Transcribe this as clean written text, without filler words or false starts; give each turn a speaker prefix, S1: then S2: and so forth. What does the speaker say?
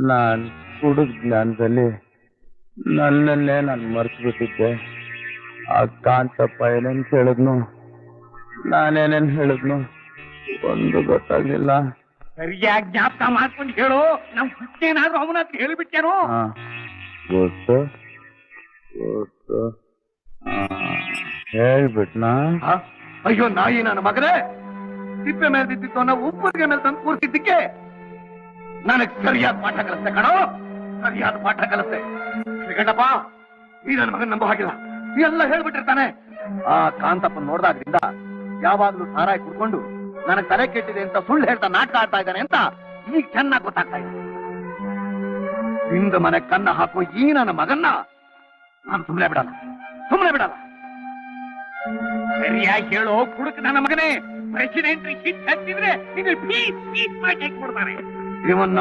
S1: ನಾನ್ ಕುಡಿದ ಜ್ಞಾನದಲ್ಲಿ ನನ್ನನ್ನೇ ನಾನು ಮರ್ತು ಬಿಟ್ಟಿದ್ದೆ. ಆ ಕಾಂತಪ್ಪ ಏನೇನ್ ಹೇಳಿದ್ನು, ನಾನೇನೇನ್ ಹೇಳಿದ್ನು ಒಂದು ಗೊತ್ತಾಗ್ಲಿಲ್ಲ.
S2: ಸರಿಯಾಗಿ ಜ್ಞಾಪಕ ಮಾಡ್ಕೊಂಡು ಹೇಳು. ನಮ್ ಹುಟ್ಟೇನಾದ್ರೂ ಅವನ ಹತ್ರ ಹೇಳಿಬಿಟ್ಟೇನೋ.
S1: ಗೊತ್ತು ಗೊತ್ತು ಹೇಳ್ಬಿಟ್ನಾ?
S2: ಅಯ್ಯೋ ನಾಯಿ ನನ್ನ ಮಗನೇ, ತಿಪ್ಪೆ ಮೇಲೆ ಬಿದ್ದಿತ್ತು ನಾವು ಉಪ್ಪರಿಗೆ ಮೇಲೆ ತಂದು ಕೂರಿಸಿದ್ದಕ್ಕೆ ನನಗೆ ಸರಿಯಾದ ಪಾಠ ಕಲಿಸ್ತೆ ಕಣೋ, ಸರಿಯಾದ ಪಾಠ ಕಲಿಸ್ತೆ. ಶ್ರೀಗಂಡಪ್ಪ, ಈ ನನ್ನ ಮಗನ್ ನಂಬೋ ಹಾಗಿಲ್ಲ, ಎಲ್ಲ ಹೇಳ್ಬಿಟ್ಟಿರ್ತಾನೆ. ಆ ಕಾಂತಪ್ಪ ನೋಡ್ದಾಗ್ರಿಂದ ಯಾವಾಗ್ಲೂ ಸಾರಾಯಿ ಕುಡ್ಕೊಂಡು ನನಗ್ ತಲೆ ಕೆಟ್ಟಿದೆ ಅಂತ ಸುಳ್ಳು ಹೇಳ್ತಾ ನಾಟಕ ಆಡ್ತಾ ಇದ್ದಾನೆ ಅಂತ ಈಗ ಚೆನ್ನಾಗಿ ಗೊತ್ತಾಗ್ತಾ ಇದೆ. ಹಿಂದ ಮನೆ ಕನ್ನ ಹಾಕೋ ಈ ನನ್ನ ಮಗನ್ನ ನಾನು ಸುಮ್ಮನೆ ಬಿಡಲ್ಲ, ಸುಮ್ಮನೆ ಬಿಡಲ್ಲ. ಸರಿಯಾಗಿ ಹೇಳೋ ಕುಡುಕ ನನ್ನ ಮಗನೇ, ಪ್ರೆಸಿಡೆಂಟ್ ಶಿಟ್ ಹಚ್ಚಿದ್ರೆ ನಿಮಗೆ ಪೀಸ್ ಪೀಸ್ ಮಾಡಿ ಹಾಕ್ಬಿಡ್ತಾರೆ ಇವನ್ನ.